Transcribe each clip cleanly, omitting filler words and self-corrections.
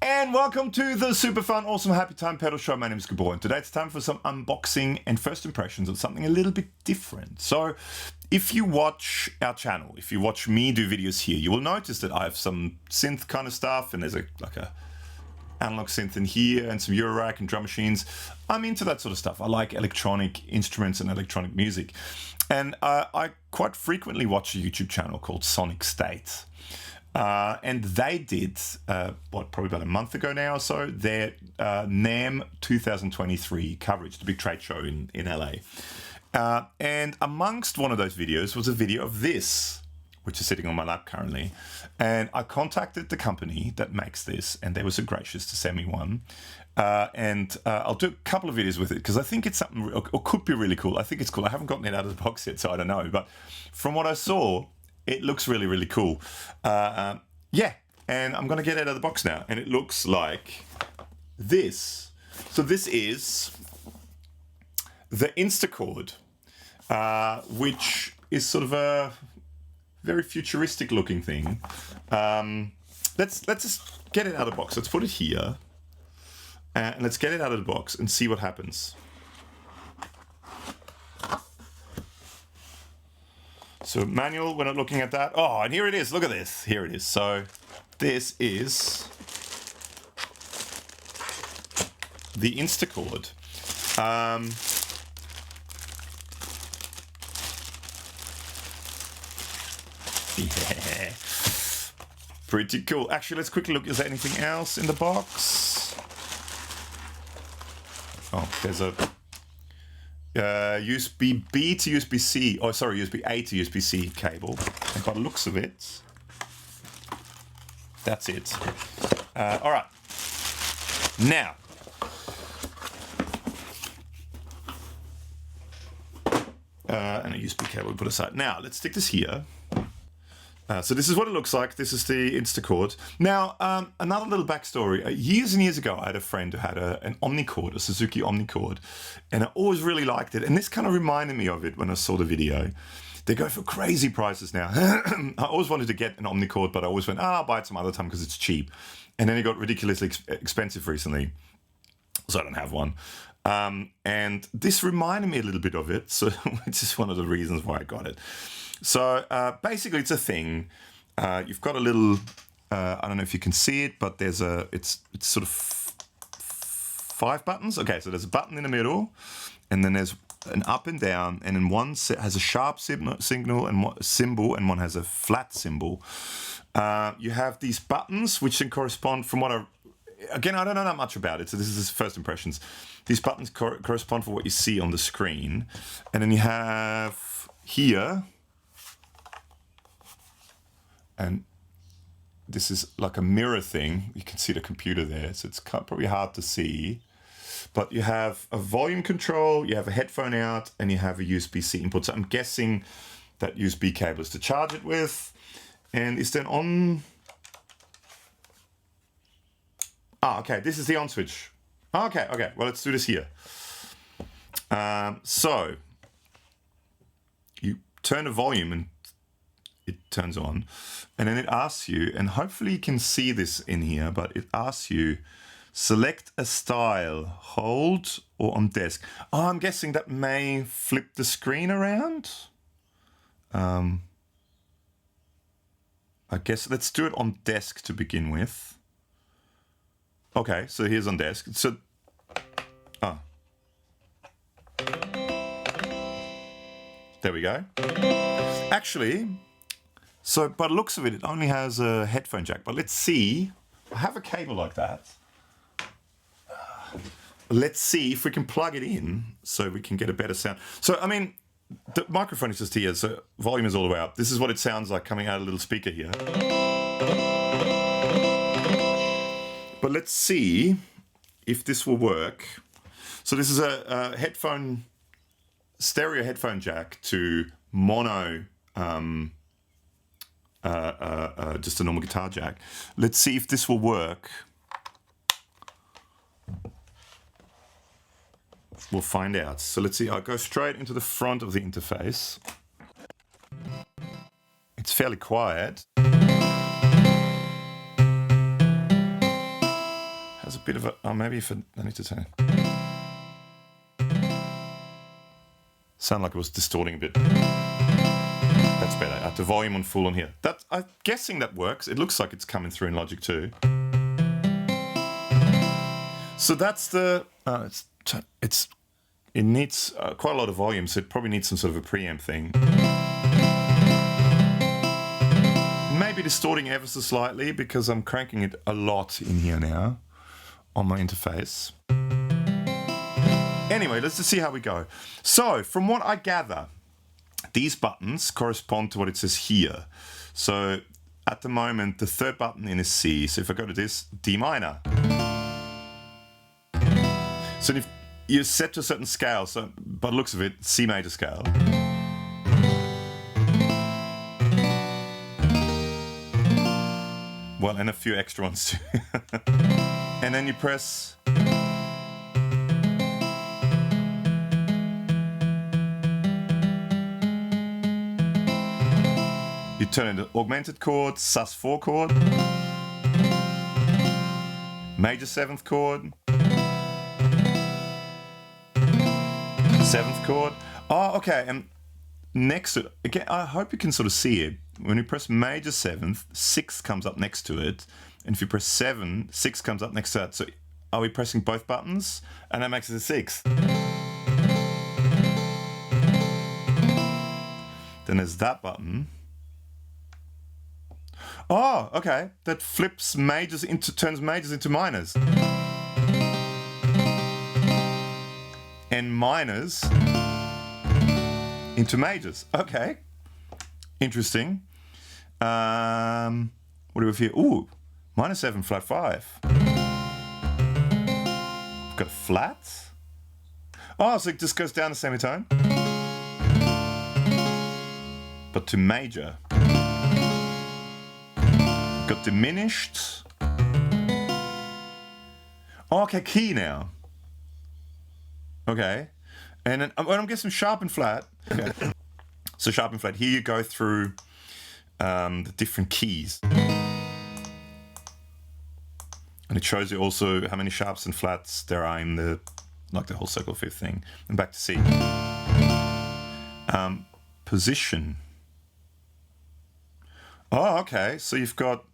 And welcome to the super fun, awesome, happy time pedal show. My name is Gabor, and today it's time for some unboxing and first impressions of something a little bit different. So if you watch our channel, if you watch me do videos here, you will notice that I have some synth kind of stuff, and there's like a analog synth in here and some Eurorack and drum machines. I'm into that sort of stuff. I like electronic instruments and electronic music. And I quite frequently watch a YouTube channel called Sonic State. And they did, probably about a month ago now or so, their NAMM 2023 coverage, the big trade show in LA. And amongst one of those videos was a video of this, which is sitting on my lap currently. And I contacted the company that makes this, and they were so gracious to send me one. And I'll do a couple of videos with it because I think it's something, or could be really cool. I think it's cool. I haven't gotten it out of the box yet, so I don't know. But from what I saw, it looks really, really cool. Yeah, and I'm going to get it out of the box now. And it looks like this. So this is the Instachord, which is sort of a very futuristic looking thing. Let's just get it out of the box. Let's put it here. And let's get it out of the box and see what happens. So manual, we're not looking at that. Oh, and here it is. Look at this. Here it is. So this is the Instachord. Yeah. Pretty cool. Actually, let's quickly look. Is there anything else in the box? Oh, there's a USB B to USB C. Oh, sorry, USB A to USB C cable. And by the looks of it, that's it. All right. Now, and a USB cable we put aside. Now, let's stick this here. So this is what it looks like. This is the Instachord. Now, another little backstory. Years and years ago, I had a friend who had an Omnichord, a Suzuki Omnichord, and I always really liked it. And this kind of reminded me of it when I saw the video. They go for crazy prices now. I always wanted to get an Omnichord, but I always went, I'll buy it some other time because it's cheap. And then it got ridiculously expensive recently, so I don't have one. And this reminded me a little bit of it, so which is one of the reasons why I got it. So basically, it's a thing. You've got a little. I don't know if you can see it, but there's a. It's sort of 5 buttons. Okay, so there's a button in the middle, and then there's an up and down, and then one has a sharp signal and one symbol, and one has a flat symbol. You have these buttons, which then correspond from what I. Again, I don't know that much about it, so this is first impressions. These buttons correspond for what you see on the screen, and then you have here. And this is like a mirror thing. You can see the computer there, so it's probably hard to see. But you have a volume control, you have a headphone out, and you have a USB-C input. So I'm guessing that USB cable is to charge it with. And is then on... okay, this is the on switch. Okay, well, let's do this here. So you turn the volume and it turns on, and then it asks you, and hopefully you can see this in here, but it asks you, select a style, hold or on desk. Oh, I'm guessing that may flip the screen around. I guess let's do it on desk to begin with. Okay, so here's on desk. So, there we go. Actually, so by the looks of it, it only has a headphone jack. But let's see. I have a cable like that. Let's see if we can plug it in so we can get a better sound. So, I mean, the microphone is just here, so volume is all the way up. This is what it sounds like coming out of a little speaker here. But let's see if this will work. So this is a headphone, stereo headphone jack to mono, just a normal guitar jack. Let's see if this will work. We'll find out. So let's see. I'll go straight into the front of the interface. It's fairly quiet. There's a bit of a, oh, maybe if I need to turn it. Sound like it was distorting a bit. That's better. I have the volume on full on here. That, I'm guessing that works. It looks like it's coming through in Logic too. So that's the, it needs quite a lot of volume, so it probably needs some sort of a preamp thing. Maybe distorting ever so slightly because I'm cranking it a lot in here now on my interface. Anyway, let's just see how we go. So from what I gather, these buttons correspond to what it says here. So at the moment, the third button in is C. So if I go to this, D minor. So if you're set to a certain scale, so by the looks of it, C major scale. Well, and a few extra ones too. And then you press. You turn into augmented chord, sus4 chord, major 7th chord, 7th chord. Oh, okay. And next to it, again, I hope you can sort of see it. When you press major 7th, 6 comes up next to it. And if you press 7, 6 comes up next to that. So are we pressing both buttons? And that makes it a 6. Then there's that button. Oh, okay. That flips majors into, turns majors into minors. And minors into majors. Okay. Interesting. What do we have here? Ooh, minor 7, flat 5. We've got a flat. Oh, so it just goes down the semitone. But to major. Got diminished. Oh, okay, key now. Okay. And then I'm guessing sharp and flat. Okay. So sharp and flat. Here you go through the different keys. And it shows you also how many sharps and flats there are in the, like the whole circle fifth thing. And back to C. Position. Oh, okay. So you've got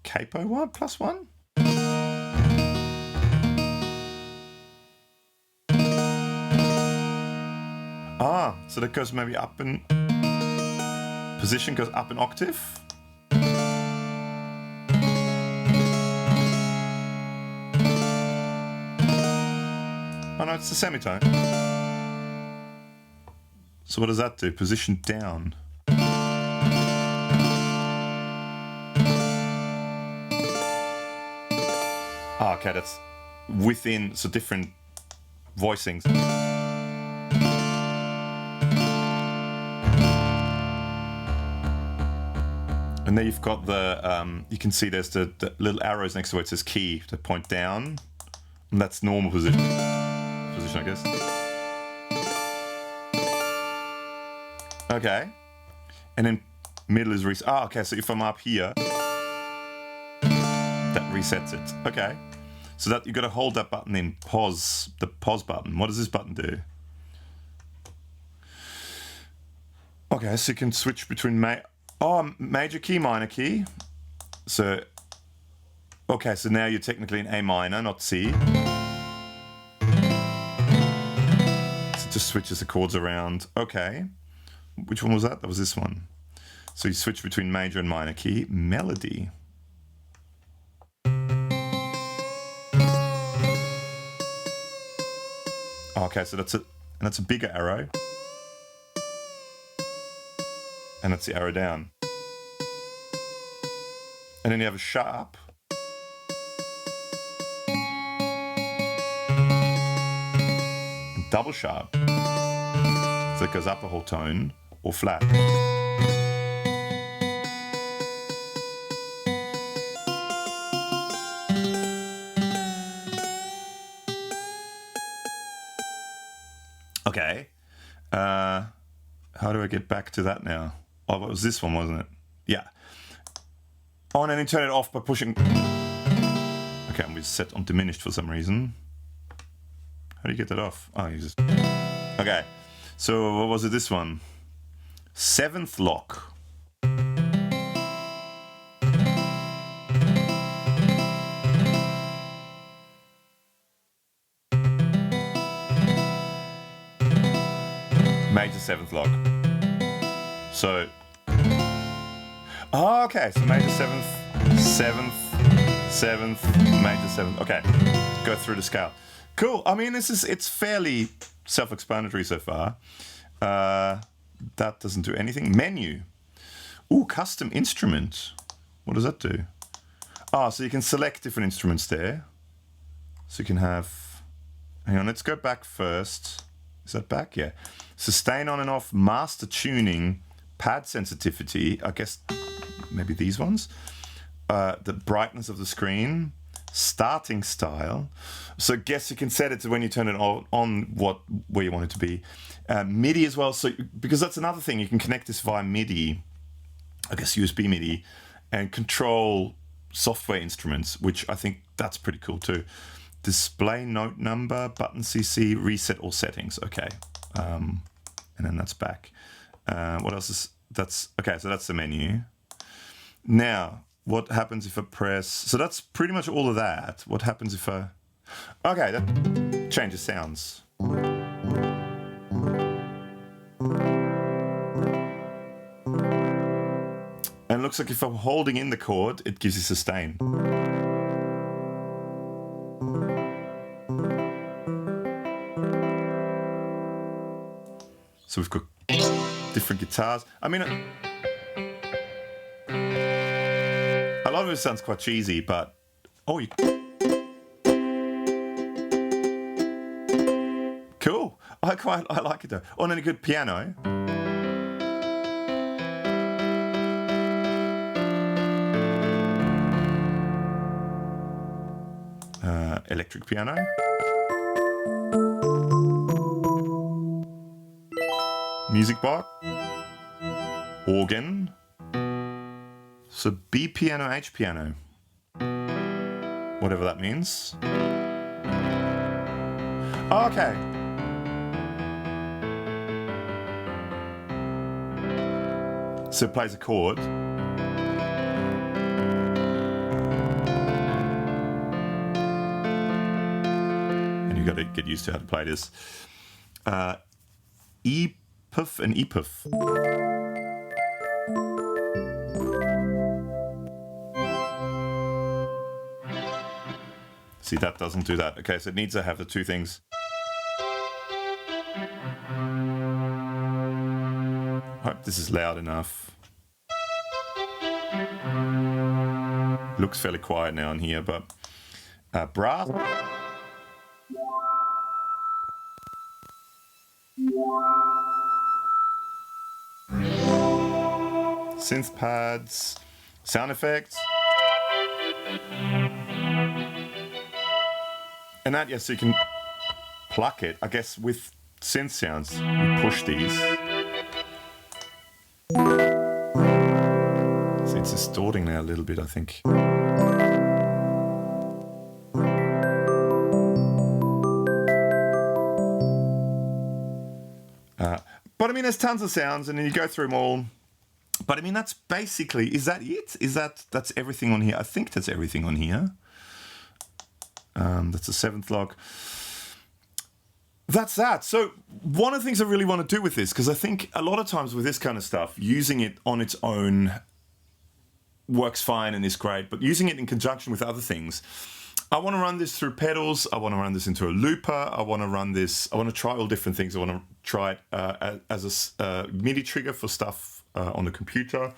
capo 1 plus 1. Ah, so that goes maybe up in position, goes up an octave. Oh no, it's the semitone. So what does that do? Position down. Ah, okay, that's within, so different voicings. And then you've got the, you can see there's the little arrows next to where it says key to point down. And that's normal position, I guess. Okay. And then middle is reset. Ah, okay, so if I'm up here, that resets it. Okay. So that you've got to hold that button in, pause, the pause button. What does this button do? Okay, so you can switch between major key, minor key. So, okay, so now you're technically in A minor, not C. So it just switches the chords around. Okay. Which one was that? That was this one. So you switch between major and minor key. Melody. Okay, so that's a bigger arrow. And that's the arrow down. And then you have a sharp. And double sharp. So it goes up a whole tone or flat. Okay. How do I get back to that now? Oh, it was this one, wasn't it? Yeah. Oh, and then you turn it off by pushing. Okay, and we're set on diminished for some reason. How do you get that off? Oh, you just... Okay, so what was it, this one? 7th lock. Major 7th lock. So... Oh, okay, so major 7th, 7th, 7th, major 7th. Okay, go through the scale. Cool. I mean, it's fairly self-explanatory so far. That doesn't do anything. Menu. Ooh, custom instrument. What does that do? Ah, so you can select different instruments there. So you can have... Hang on, let's go back first. Is that back? Yeah. Sustain on and off, master tuning, pad sensitivity. I guess maybe these ones. The brightness of the screen, starting style. So guess you can set it to when you turn it on where you want it to be. MIDI as well. So because that's another thing, you can connect this via MIDI, I guess USB MIDI, and control software instruments, which I think that's pretty cool too. Display note number, button CC, reset all settings. Okay, and then that's back. What else is that's okay? So that's the menu. Now, what happens if I press? So that's pretty much all of that. What happens if I? Okay, that changes sounds. And it looks like if I'm holding in the chord, it gives you sustain. So we've got different guitars. I mean, a lot of it sounds quite cheesy, but oh, cool. I like it though. Oh, and then a good piano. Electric piano. Music box. Organ. So B piano, H piano. Whatever that means. Oh, okay. So it plays a chord. And you've got to get used to how to play this. E-puff and E-puff. See, that doesn't do that. Okay, so it needs to have the two things. Hope this is loud enough. Looks fairly quiet now in here, but brass. Synth pads, sound effects. And that, yes, so you can pluck it, I guess, with synth sounds. You push these. See, it's distorting now a little bit, I think. But I mean, there's tons of sounds, and then you go through them all. But I mean, that's basically, is that it? That's everything on here? I think that's everything on here. That's the 7th log. That's that. So one of the things I really want to do with this, because I think a lot of times with this kind of stuff, using it on its own works fine and is great, but using it in conjunction with other things, I want to run this through pedals. I want to run this into a looper. I want to run this. I want to try all different things. I want to try it as a MIDI trigger for stuff on the computer.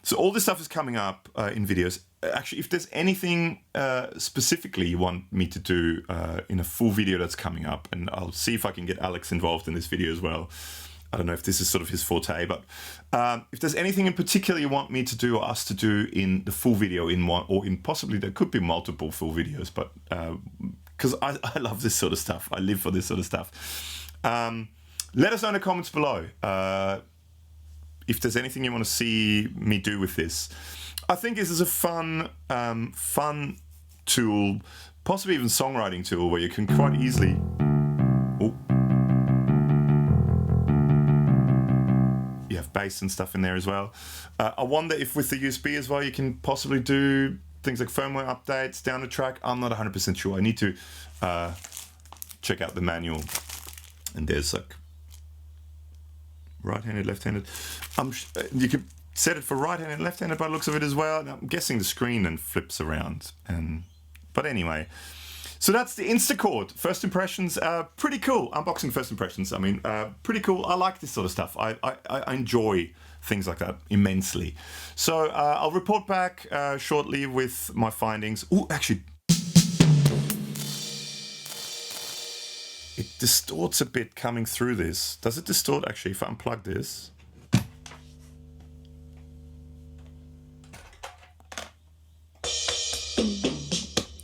So all this stuff is coming up in videos. Actually, if there's anything specifically you want me to do in a full video that's coming up, and I'll see if I can get Alex involved in this video as well. I don't know if this is sort of his forte, but if there's anything in particular you want me to do or us to do in the full video in one, or in possibly there could be multiple full videos, but because I love this sort of stuff. I live for this sort of stuff. Let us know in the comments below if there's anything you want to see me do with this. I think this is a fun tool, possibly even songwriting tool, where you can quite easily... Oh. You have bass and stuff in there as well. I wonder if with the USB as well, you can possibly do things like firmware updates down the track. I'm not 100% sure. I need to check out the manual. And there's like right-handed, left-handed. You can set it for right-handed and left-handed by the looks of it as well. Now, I'm guessing the screen then flips around. But anyway, so that's the Instachord. First impressions, pretty cool. Unboxing first impressions, I mean, pretty cool. I like this sort of stuff. I enjoy things like that immensely. So I'll report back shortly with my findings. Oh, actually, it distorts a bit coming through this. Does it distort actually if I unplug this?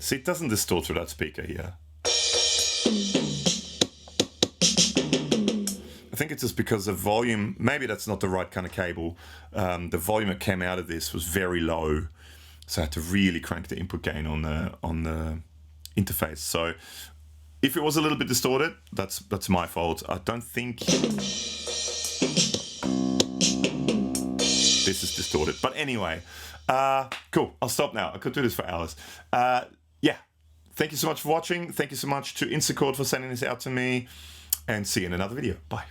See, it doesn't distort through that speaker here. I think it's just because the volume, maybe that's not the right kind of cable. The volume that came out of this was very low, so I had to really crank the input gain on the interface. So if it was a little bit distorted, that's my fault. I don't think this is distorted. But anyway, cool. I'll stop now. I could do this for hours. Yeah. Thank you so much for watching. Thank you so much to Instachord for sending this out to me. And see you in another video. Bye.